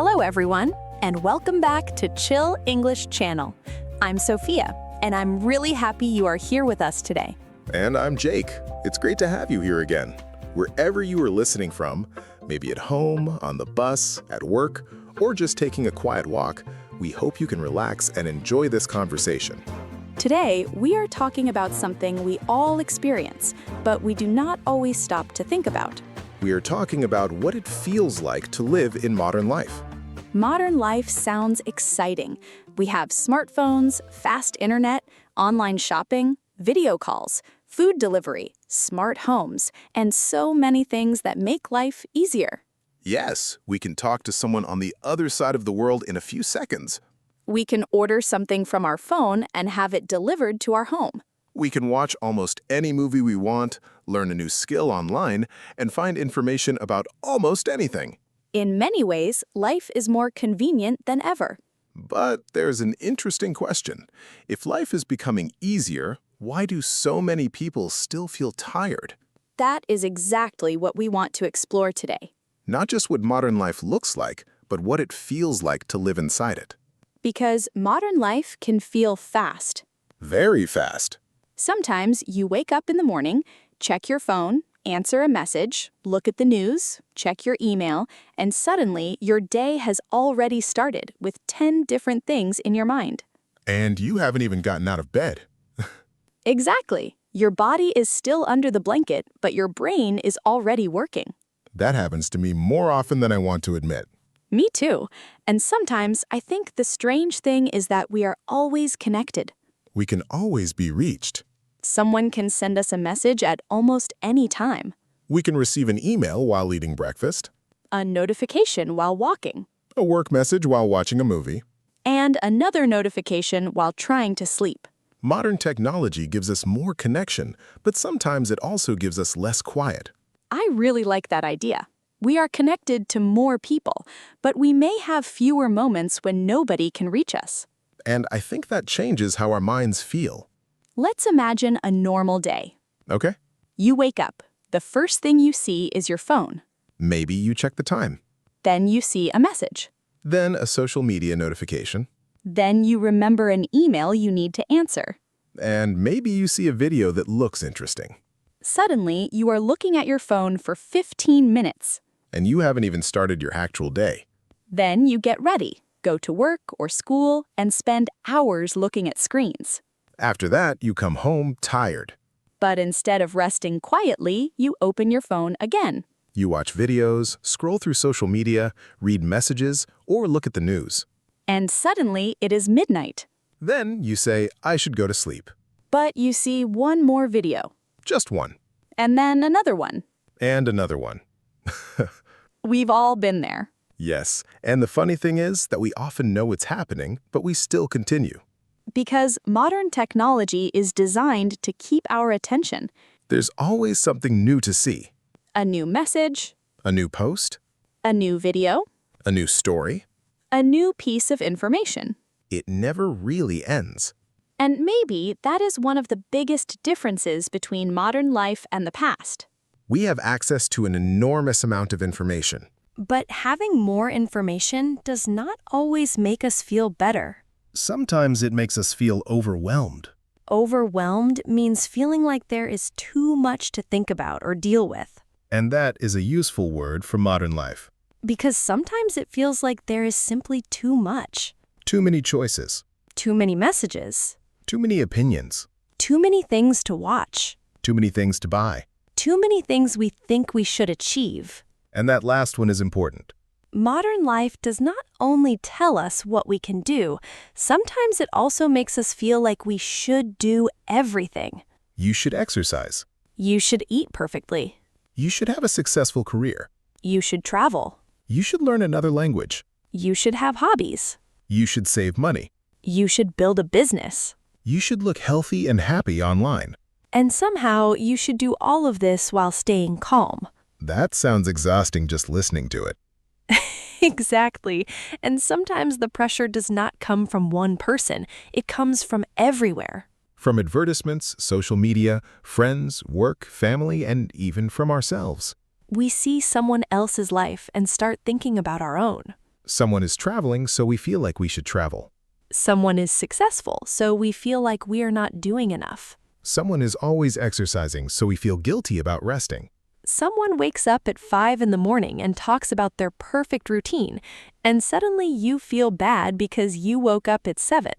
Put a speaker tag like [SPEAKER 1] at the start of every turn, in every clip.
[SPEAKER 1] Hello everyone, and welcome back to Chill English Channel. I'm Sophia, and I'm really happy you are here with us today.
[SPEAKER 2] And I'm Jake. It's great to have you here again. Wherever you are listening from, maybe at home, on the bus, at work, or just taking a quiet walk, we hope you can relax and enjoy this conversation.
[SPEAKER 1] Today, we are talking about something we all experience, but we do not always stop to think about.
[SPEAKER 2] We are talking about what it feels like to live in modern life.
[SPEAKER 1] Modern life sounds exciting. We have smartphones, fast internet, online shopping, video calls, food delivery, smart homes, and so many things that make life easier.
[SPEAKER 2] Yes, we can talk to someone on the other side of the world in a few seconds.
[SPEAKER 1] We can order something from our phone and have it delivered to our home.
[SPEAKER 2] We can watch almost any movie we want, learn a new skill online, and find information about almost anything.
[SPEAKER 1] In many ways, life is more convenient than ever.
[SPEAKER 2] But there's an interesting question. If life is becoming easier, why do so many people still feel tired?
[SPEAKER 1] That is exactly what we want to explore today.
[SPEAKER 2] Not just what modern life looks like, but what it feels like to live inside it.
[SPEAKER 1] Because modern life can feel fast.
[SPEAKER 2] Very fast.
[SPEAKER 1] Sometimes you wake up in the morning, check your phone, answer a message, look at the news, check your email, and suddenly your day has already started with 10 different things in your mind.
[SPEAKER 2] And you haven't even gotten out of bed.
[SPEAKER 1] Exactly. Your body is still under the blanket, but your brain is already working.
[SPEAKER 2] That happens to me more often than I want to admit.
[SPEAKER 1] Me too. And sometimes I think the strange thing is that we are always connected.
[SPEAKER 2] We can always be reached.
[SPEAKER 1] Someone can send us a message at almost any time.
[SPEAKER 2] We can receive an email while eating breakfast,
[SPEAKER 1] A notification while walking.
[SPEAKER 2] a work message while watching a movie.
[SPEAKER 1] And another notification while trying to sleep.
[SPEAKER 2] Modern technology gives us more connection, but sometimes it also gives us less quiet.
[SPEAKER 1] I really like that idea. We are connected to more people, but we may have fewer moments when nobody can reach us.
[SPEAKER 2] And I think that changes how our minds feel.
[SPEAKER 1] Let's imagine a normal day.
[SPEAKER 2] Okay?
[SPEAKER 1] You wake up. The first thing you see is your phone.
[SPEAKER 2] Maybe you check the time.
[SPEAKER 1] Then you see a message.
[SPEAKER 2] Then a social media notification.
[SPEAKER 1] Then you remember an email you need to answer.
[SPEAKER 2] And maybe you see a video that looks interesting.
[SPEAKER 1] Suddenly, you are looking at your phone for 15 minutes.
[SPEAKER 2] And you haven't even started your actual day.
[SPEAKER 1] Then you get ready, go to work or school, and spend hours looking at screens.
[SPEAKER 2] After that, you come home tired.
[SPEAKER 1] But instead of resting quietly, you open your phone again.
[SPEAKER 2] You watch videos, scroll through social media, read messages, or look at the news.
[SPEAKER 1] And suddenly, it is midnight.
[SPEAKER 2] Then you say, I should go to sleep.
[SPEAKER 1] But you see one more video.
[SPEAKER 2] Just one.
[SPEAKER 1] And then another one.
[SPEAKER 2] And another one.
[SPEAKER 1] We've all been there.
[SPEAKER 2] Yes, and the funny thing is that we often know it's happening, but we still continue.
[SPEAKER 1] Because modern technology is designed to keep our attention.
[SPEAKER 2] There's always something new to see.
[SPEAKER 1] A new message.
[SPEAKER 2] A new post.
[SPEAKER 1] A new video.
[SPEAKER 2] A new story.
[SPEAKER 1] A new piece of information.
[SPEAKER 2] It never really ends.
[SPEAKER 1] And maybe that is one of the biggest differences between modern life and the past.
[SPEAKER 2] We have access to an enormous amount of information.
[SPEAKER 3] But having more information does not always make us feel better.
[SPEAKER 4] Sometimes it makes us feel overwhelmed.
[SPEAKER 3] Overwhelmed means feeling like there is too much to think about or deal with.
[SPEAKER 4] And that is a useful word for modern life.
[SPEAKER 3] Because sometimes it feels like there is simply too much.
[SPEAKER 4] Too many choices.
[SPEAKER 3] Too many messages.
[SPEAKER 4] Too many opinions.
[SPEAKER 3] Too many things to watch.
[SPEAKER 4] Too many things to buy.
[SPEAKER 3] Too many things we think we should achieve.
[SPEAKER 4] And that last one is important.
[SPEAKER 3] Modern life does not only tell us what we can do, sometimes it also makes us feel like we should do everything.
[SPEAKER 4] You should exercise.
[SPEAKER 3] You should eat perfectly.
[SPEAKER 4] You should have a successful career.
[SPEAKER 3] You should travel.
[SPEAKER 4] You should learn another language.
[SPEAKER 3] You should have hobbies.
[SPEAKER 4] You should save money.
[SPEAKER 3] You should build a business.
[SPEAKER 4] You should look healthy and happy online.
[SPEAKER 3] And somehow you should do all of this while staying calm.
[SPEAKER 4] That sounds exhausting just listening to it.
[SPEAKER 3] Exactly. And sometimes the pressure does not come from one person. It comes from everywhere.
[SPEAKER 4] From advertisements, social media, friends, work, family, and even from ourselves.
[SPEAKER 3] We see someone else's life and start thinking about our own.
[SPEAKER 4] Someone is traveling, so we feel like we should travel.
[SPEAKER 3] Someone is successful, so we feel like we are not doing enough.
[SPEAKER 4] Someone is always exercising, so we feel guilty about resting.
[SPEAKER 3] Someone wakes up at 5 in the morning and talks about their perfect routine, and suddenly you feel bad because you woke up at 7.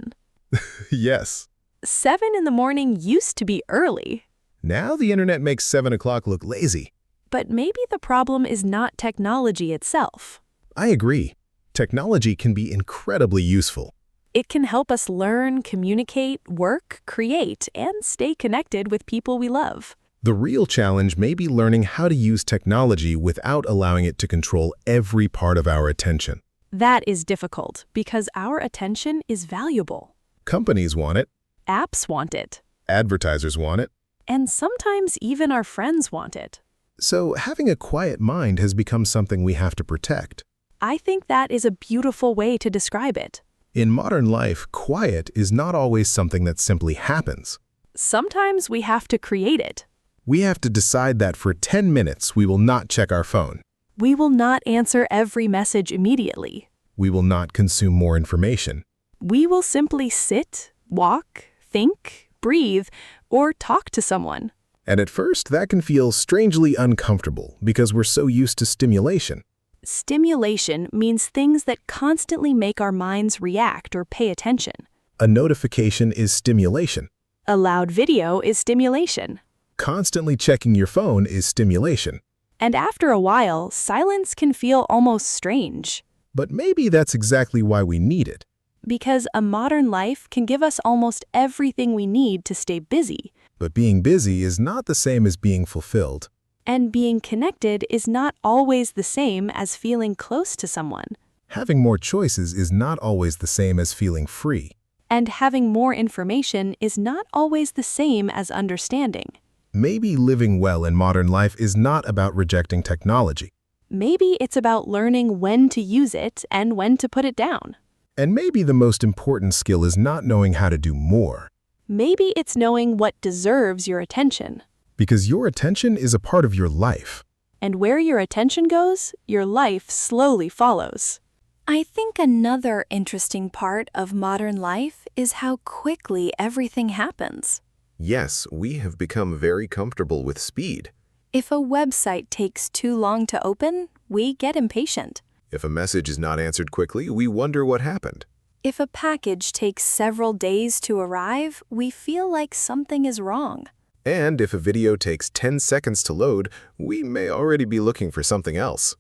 [SPEAKER 4] Yes.
[SPEAKER 3] 7 in the morning used to be early.
[SPEAKER 4] Now the internet makes 7 o'clock look lazy.
[SPEAKER 3] But maybe the problem is not technology itself.
[SPEAKER 4] I agree. Technology can be incredibly useful.
[SPEAKER 3] It can help us learn, communicate, work, create, and stay connected with people we love.
[SPEAKER 4] The real challenge may be learning how to use technology without allowing it to control every part of our attention.
[SPEAKER 3] That is difficult because our attention is valuable.
[SPEAKER 4] Companies want it.
[SPEAKER 3] Apps want it.
[SPEAKER 4] Advertisers want it.
[SPEAKER 3] And sometimes even our friends want it.
[SPEAKER 4] So having a quiet mind has become something we have to protect.
[SPEAKER 3] I think that is a beautiful way to describe it.
[SPEAKER 4] In modern life, quiet is not always something that simply happens.
[SPEAKER 3] Sometimes we have to create it.
[SPEAKER 4] We have to decide that for 10 minutes we will not check our phone.
[SPEAKER 3] We will not answer every message immediately.
[SPEAKER 4] We will not consume more information.
[SPEAKER 3] We will simply sit, walk, think, breathe, or talk to someone.
[SPEAKER 4] And at first, that can feel strangely uncomfortable because we're so used to stimulation.
[SPEAKER 3] Stimulation means things that constantly make our minds react or pay attention.
[SPEAKER 4] A notification is stimulation.
[SPEAKER 3] A loud video is stimulation.
[SPEAKER 4] Constantly checking your phone is stimulation.
[SPEAKER 3] And after a while, silence can feel almost strange.
[SPEAKER 4] But maybe that's exactly why we need it.
[SPEAKER 3] Because a modern life can give us almost everything we need to stay busy.
[SPEAKER 4] But being busy is not the same as being fulfilled.
[SPEAKER 3] And being connected is not always the same as feeling close to someone.
[SPEAKER 4] Having more choices is not always the same as feeling free.
[SPEAKER 3] And having more information is not always the same as understanding.
[SPEAKER 4] Maybe living well in modern life is not about rejecting technology.
[SPEAKER 3] Maybe it's about learning when to use it and when to put it down.
[SPEAKER 4] And maybe the most important skill is not knowing how to do more.
[SPEAKER 3] Maybe it's knowing what deserves your attention.
[SPEAKER 4] Because your attention is a part of your life.
[SPEAKER 3] And where your attention goes, your life slowly follows.
[SPEAKER 1] I think another interesting part of modern life is how quickly everything happens.
[SPEAKER 2] Yes, we have become very comfortable with speed.
[SPEAKER 1] If a website takes too long to open, we get impatient.
[SPEAKER 2] If a message is not answered quickly, we wonder what happened.
[SPEAKER 1] If a package takes several days to arrive, we feel like something is wrong.
[SPEAKER 2] And if a video takes 10 seconds to load, we may already be looking for something else.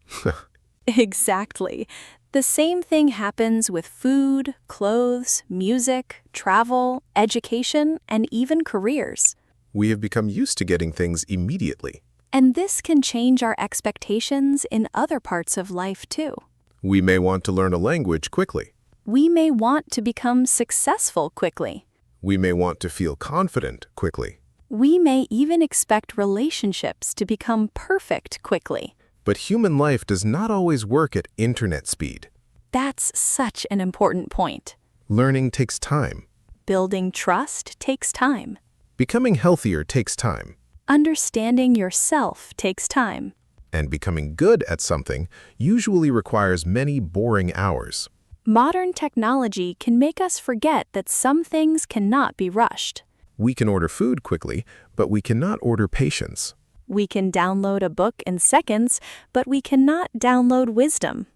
[SPEAKER 1] Exactly. The same thing happens with food, clothes, music, travel, education, and even careers.
[SPEAKER 2] We have become used to getting things immediately.
[SPEAKER 1] And this can change our expectations in other parts of life too.
[SPEAKER 2] We may want to learn a language quickly.
[SPEAKER 1] We may want to become successful quickly.
[SPEAKER 2] We may want to feel confident quickly.
[SPEAKER 1] We may even expect relationships to become perfect quickly.
[SPEAKER 2] But human life does not always work at internet speed.
[SPEAKER 1] That's such an important point.
[SPEAKER 2] Learning takes time.
[SPEAKER 1] Building trust takes time.
[SPEAKER 2] Becoming healthier takes time.
[SPEAKER 1] Understanding yourself takes time.
[SPEAKER 2] And becoming good at something usually requires many boring hours.
[SPEAKER 1] Modern technology can make us forget that some things cannot be rushed.
[SPEAKER 2] We can order food quickly, but we cannot order patience.
[SPEAKER 1] We can download a book in seconds, but we cannot download wisdom.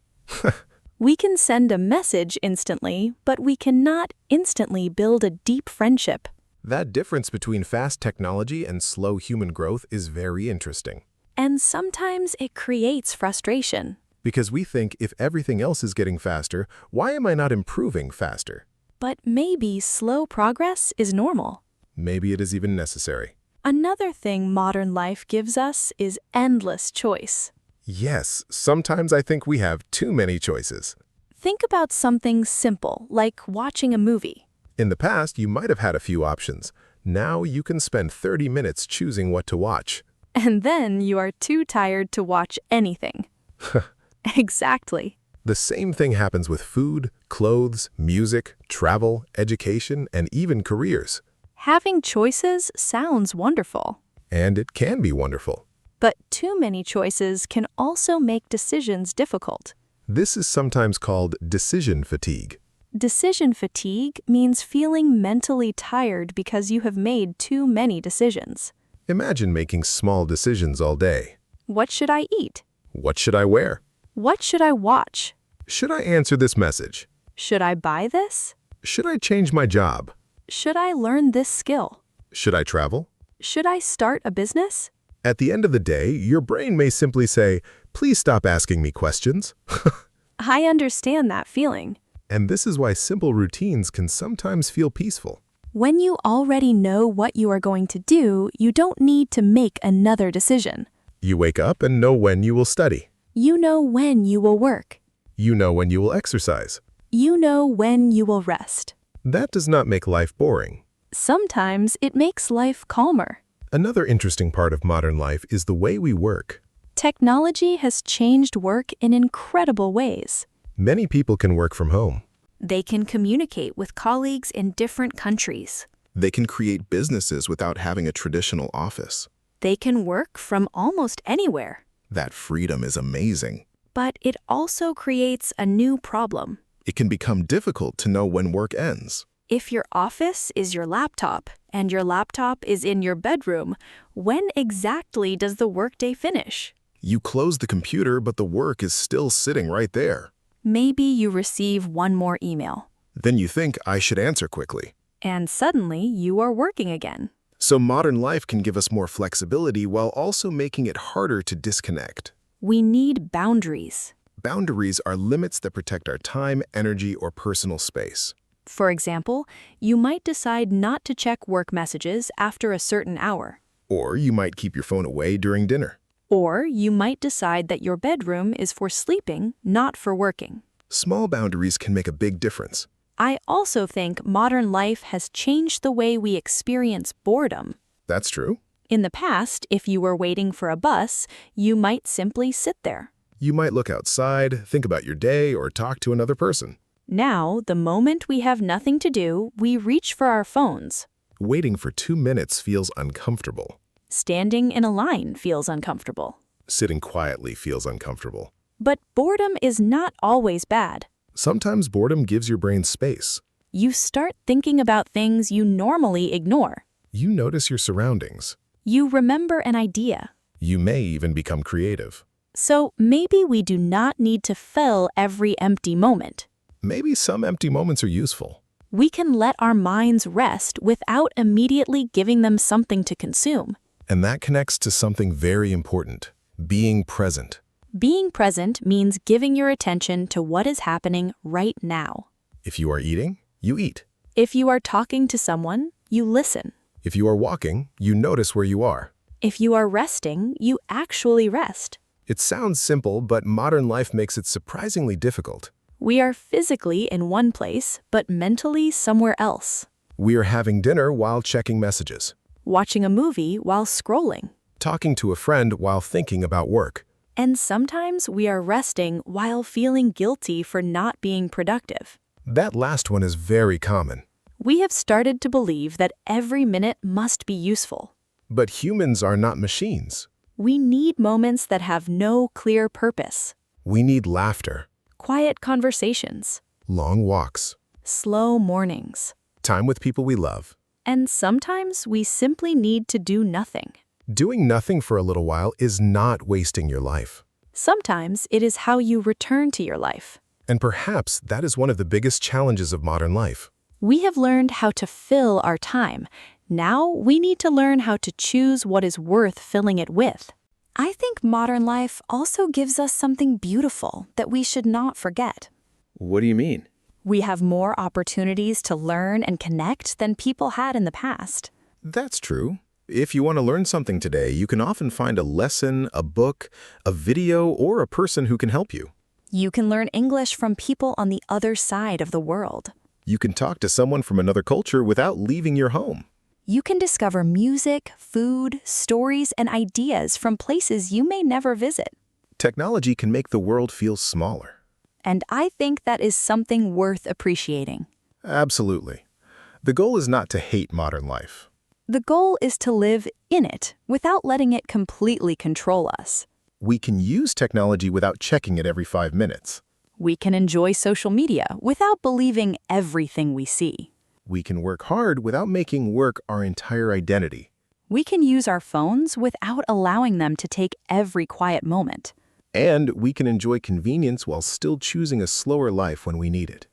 [SPEAKER 1] We can send a message instantly, but we cannot instantly build a deep friendship.
[SPEAKER 2] That difference between fast technology and slow human growth is very interesting.
[SPEAKER 1] And sometimes it creates frustration.
[SPEAKER 2] Because we think if everything else is getting faster, why am I not improving faster?
[SPEAKER 1] But maybe slow progress is normal.
[SPEAKER 2] Maybe it is even necessary.
[SPEAKER 1] Another thing modern life gives us is endless choice.
[SPEAKER 2] Yes, sometimes I think we have too many choices.
[SPEAKER 1] Think about something simple, like watching a movie.
[SPEAKER 2] In the past, you might have had a few options. Now you can spend 30 minutes choosing what to watch.
[SPEAKER 1] And then you are too tired to watch anything. Exactly.
[SPEAKER 2] The same thing happens with food, clothes, music, travel, education, and even careers.
[SPEAKER 1] Having choices sounds wonderful.
[SPEAKER 2] And it can be wonderful.
[SPEAKER 1] But too many choices can also make decisions difficult.
[SPEAKER 4] This is sometimes called decision fatigue.
[SPEAKER 3] Decision fatigue means feeling mentally tired because you have made too many decisions.
[SPEAKER 4] Imagine making small decisions all day.
[SPEAKER 3] What should I eat?
[SPEAKER 4] What should I wear?
[SPEAKER 3] What should I watch?
[SPEAKER 4] Should I answer this message?
[SPEAKER 3] Should I buy this?
[SPEAKER 4] Should I change my job?
[SPEAKER 3] Should I learn this skill?
[SPEAKER 4] Should I travel?
[SPEAKER 3] Should I start a business?
[SPEAKER 4] At the end of the day, your brain may simply say, "Please stop asking me questions."
[SPEAKER 3] I understand that feeling.
[SPEAKER 4] And this is why simple routines can sometimes feel peaceful.
[SPEAKER 3] When you already know what you are going to do, you don't need to make another decision.
[SPEAKER 4] You wake up and know when you will study.
[SPEAKER 3] You know when you will work.
[SPEAKER 4] You know when you will exercise.
[SPEAKER 3] You know when you will rest.
[SPEAKER 4] That does not make life boring.
[SPEAKER 3] Sometimes it makes life calmer.
[SPEAKER 4] Another interesting part of modern life is the way we work.
[SPEAKER 3] Technology has changed work in incredible ways.
[SPEAKER 4] Many people can work from home.
[SPEAKER 1] They can communicate with colleagues in different countries.
[SPEAKER 2] They can create businesses without having a traditional office.
[SPEAKER 1] They can work from almost anywhere.
[SPEAKER 2] That freedom is amazing.
[SPEAKER 1] But it also creates a new problem.
[SPEAKER 2] It can become difficult to know when work ends.
[SPEAKER 1] If your office is your laptop and your laptop is in your bedroom, when exactly does the workday finish?
[SPEAKER 2] You close the computer, but the work is still sitting right there.
[SPEAKER 1] Maybe you receive one more email,
[SPEAKER 2] Then you think, I should answer quickly.
[SPEAKER 1] and suddenly you are working again.
[SPEAKER 2] So modern life can give us more flexibility while also making it harder to disconnect.
[SPEAKER 1] We need boundaries.
[SPEAKER 2] Boundaries are limits that protect our time, energy, or personal space.
[SPEAKER 1] For example, you might decide not to check work messages after a certain hour.
[SPEAKER 2] Or you might keep your phone away during dinner.
[SPEAKER 1] Or you might decide that your bedroom is for sleeping, not for working.
[SPEAKER 2] Small boundaries can make a big difference.
[SPEAKER 1] I also think modern life has changed the way we experience boredom.
[SPEAKER 2] That's true.
[SPEAKER 1] In the past, if you were waiting for a bus, you might simply sit there.
[SPEAKER 2] You might look outside, think about your day, or talk to another person.
[SPEAKER 1] Now, the moment we have nothing to do, we reach for our phones.
[SPEAKER 2] Waiting for 2 minutes feels uncomfortable.
[SPEAKER 1] Standing in a line feels uncomfortable.
[SPEAKER 2] Sitting quietly feels uncomfortable.
[SPEAKER 1] But boredom is not always bad.
[SPEAKER 2] Sometimes boredom gives your brain space.
[SPEAKER 1] You start thinking about things you normally ignore.
[SPEAKER 2] You notice your surroundings.
[SPEAKER 1] You remember an idea.
[SPEAKER 2] You may even become creative.
[SPEAKER 1] So maybe we do not need to fill every empty moment.
[SPEAKER 2] Maybe some empty moments are useful.
[SPEAKER 1] We can let our minds rest without immediately giving them something to consume.
[SPEAKER 2] And that connects to something very important: being present.
[SPEAKER 1] Being present means giving your attention to what is happening right now.
[SPEAKER 2] If you are eating, you eat.
[SPEAKER 1] If you are talking to someone, you listen.
[SPEAKER 2] If you are walking, you notice where you are.
[SPEAKER 1] If you are resting, you actually rest.
[SPEAKER 2] It sounds simple, but modern life makes it surprisingly difficult.
[SPEAKER 1] We are physically in one place, but mentally somewhere else.
[SPEAKER 2] We are having dinner while checking messages,
[SPEAKER 1] Watching a movie while scrolling.
[SPEAKER 2] talking to a friend while thinking about work.
[SPEAKER 1] And sometimes we are resting while feeling guilty for not being productive.
[SPEAKER 2] That last one is very common.
[SPEAKER 1] We have started to believe that every minute must be useful.
[SPEAKER 2] But humans are not machines.
[SPEAKER 1] We need moments that have no clear purpose.
[SPEAKER 2] We need laughter,
[SPEAKER 1] Quiet conversations,
[SPEAKER 2] long walks,
[SPEAKER 1] slow mornings.
[SPEAKER 2] time with people we love.
[SPEAKER 1] And sometimes we simply need to do nothing.
[SPEAKER 2] Doing nothing for a little while is not wasting your life.
[SPEAKER 1] Sometimes it is how you return to your life.
[SPEAKER 2] And perhaps that is one of the biggest challenges of modern life.
[SPEAKER 1] We have learned how to fill our time. Now we need to learn how to choose what is worth filling it with. I think modern life also gives us something beautiful that we should not forget.
[SPEAKER 5] What do you mean?
[SPEAKER 1] We have more opportunities to learn and connect than people had in the past.
[SPEAKER 2] That's true. If you want to learn something today, you can often find a lesson, a book, a video, or a person who can help you.
[SPEAKER 1] You can learn English from people on the other side of the world.
[SPEAKER 2] You can talk to someone from another culture without leaving your home.
[SPEAKER 1] You can discover music, food, stories, and ideas from places you may never visit.
[SPEAKER 2] Technology can make the world feel smaller.
[SPEAKER 1] And I think that is something worth appreciating.
[SPEAKER 2] Absolutely. The goal is not to hate modern life.
[SPEAKER 1] The goal is to live in it without letting it completely control us.
[SPEAKER 2] We can use technology without checking it every 5 minutes.
[SPEAKER 1] We can enjoy social media without believing everything we see.
[SPEAKER 2] We can work hard without making work our entire identity.
[SPEAKER 1] We can use our phones without allowing them to take every quiet moment.
[SPEAKER 2] And we can enjoy convenience while still choosing a slower life when we need it.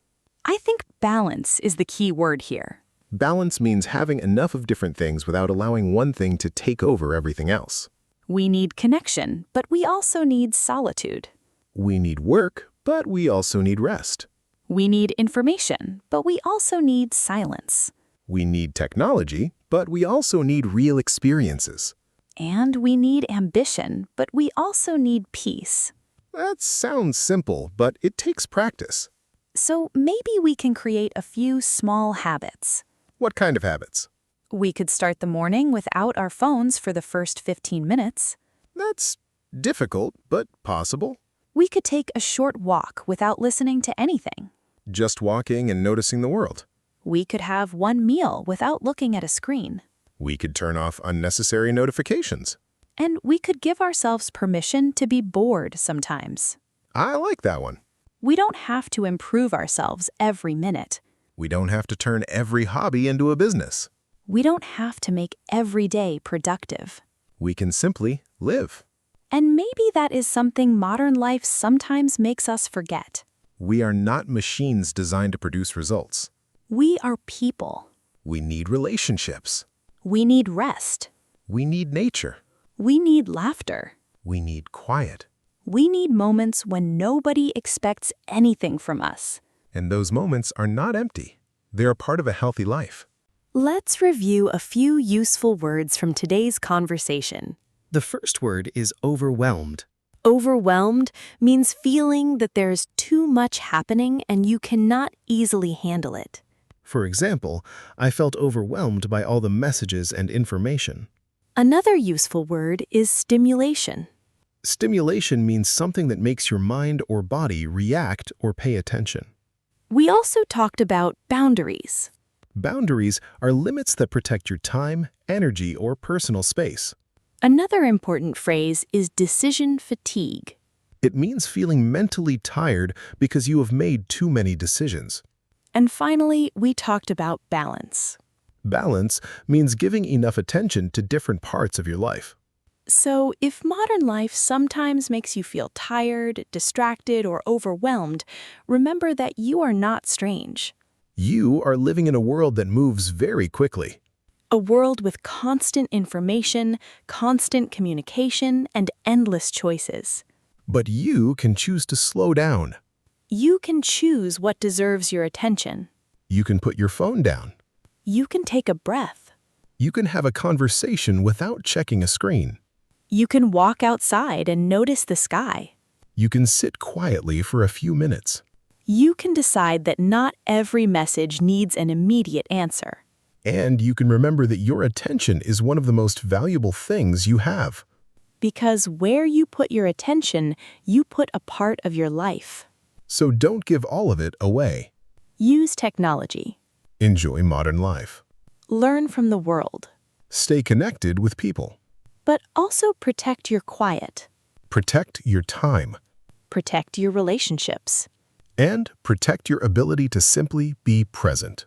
[SPEAKER 1] I think balance is the key word here.
[SPEAKER 2] Balance means having enough of different things without allowing one thing to take over everything else.
[SPEAKER 1] We need connection, but we also need solitude.
[SPEAKER 2] We need work, but we also need rest.
[SPEAKER 1] We need information, but we also need silence.
[SPEAKER 2] We need technology, but we also need real experiences.
[SPEAKER 1] And we need ambition, but we also need peace.
[SPEAKER 2] That sounds simple, but it takes practice.
[SPEAKER 1] So maybe we can create a few small habits.
[SPEAKER 2] What kind of habits?
[SPEAKER 1] We could start the morning without our phones for the first 15 minutes.
[SPEAKER 2] That's difficult, but possible.
[SPEAKER 1] We could take a short walk without listening to anything.
[SPEAKER 2] Just walking and noticing the world.
[SPEAKER 1] We could have one meal without looking at a screen.
[SPEAKER 2] We could turn off unnecessary notifications.
[SPEAKER 1] And we could give ourselves permission to be bored sometimes.
[SPEAKER 2] I like that one.
[SPEAKER 1] We don't have to improve ourselves every minute.
[SPEAKER 2] We don't have to turn every hobby into a business.
[SPEAKER 1] We don't have to make every day productive.
[SPEAKER 2] We can simply live.
[SPEAKER 1] And maybe that is something modern life sometimes makes us forget.
[SPEAKER 2] We are not machines designed to produce results.
[SPEAKER 1] We are people.
[SPEAKER 2] We need relationships.
[SPEAKER 1] We need rest.
[SPEAKER 2] We need nature.
[SPEAKER 1] We need laughter.
[SPEAKER 2] We need quiet.
[SPEAKER 1] We need moments when nobody expects anything from us.
[SPEAKER 2] And those moments are not empty. They are part of a healthy life.
[SPEAKER 3] Let's review a few useful words from today's conversation.
[SPEAKER 5] The first word is overwhelmed.
[SPEAKER 3] Overwhelmed means feeling that there's too much happening and you cannot easily handle it.
[SPEAKER 5] For example, I felt overwhelmed by all the messages and information.
[SPEAKER 3] Another useful word is stimulation.
[SPEAKER 5] Stimulation means something that makes your mind or body react or pay attention.
[SPEAKER 3] We also talked about boundaries.
[SPEAKER 5] Boundaries are limits that protect your time, energy, or personal space.
[SPEAKER 3] Another important phrase is decision fatigue.
[SPEAKER 5] It means feeling mentally tired because you have made too many decisions.
[SPEAKER 3] And finally, we talked about balance.
[SPEAKER 5] Balance means giving enough attention to different parts of your life.
[SPEAKER 3] So, if modern life sometimes makes you feel tired, distracted, or overwhelmed, remember that you are not strange.
[SPEAKER 5] You are living in a world that moves very quickly.
[SPEAKER 3] A world with constant information, constant communication, and endless choices.
[SPEAKER 5] But you can choose to slow down.
[SPEAKER 3] You can choose what deserves your attention.
[SPEAKER 5] You can put your phone down.
[SPEAKER 3] You can take a breath.
[SPEAKER 5] You can have a conversation without checking a screen.
[SPEAKER 3] You can walk outside and notice the sky.
[SPEAKER 5] You can sit quietly for a few minutes.
[SPEAKER 3] You can decide that not every message needs an immediate answer.
[SPEAKER 5] And you can remember that your attention is one of the most valuable things you have.
[SPEAKER 3] Because where you put your attention, you put a part of your life.
[SPEAKER 5] So don't give all of it away.
[SPEAKER 3] Use technology.
[SPEAKER 5] Enjoy modern life.
[SPEAKER 3] Learn from the world.
[SPEAKER 5] Stay connected with people.
[SPEAKER 3] But also protect your quiet.
[SPEAKER 5] Protect your time.
[SPEAKER 3] Protect your relationships.
[SPEAKER 5] And protect your ability to simply be present.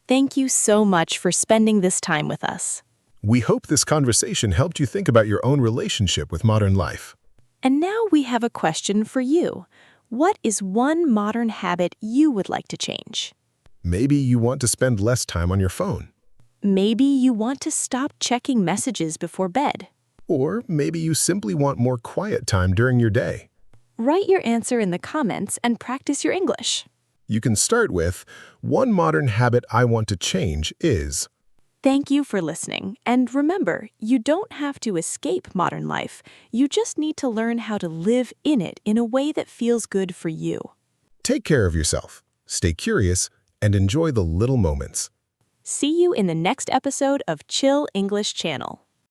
[SPEAKER 3] Thank you so much for spending this time with us.
[SPEAKER 5] We hope this conversation helped you think about your own relationship with modern life.
[SPEAKER 3] And now we have a question for you. What is one modern habit you would like to change?
[SPEAKER 5] Maybe you want to spend less time on your phone.
[SPEAKER 3] Maybe you want to stop checking messages before bed.
[SPEAKER 5] Or maybe you simply want more quiet time during your day.
[SPEAKER 3] Write your answer in the comments and practice your English.
[SPEAKER 5] You can start with, one modern habit I want to change is.
[SPEAKER 3] Thank you for listening. And remember, you don't have to escape modern life. You just need to learn how to live in it in a way that feels good for you.
[SPEAKER 5] Take care of yourself, stay curious, and enjoy the little moments.
[SPEAKER 3] See you in the next episode of Chill English Channel.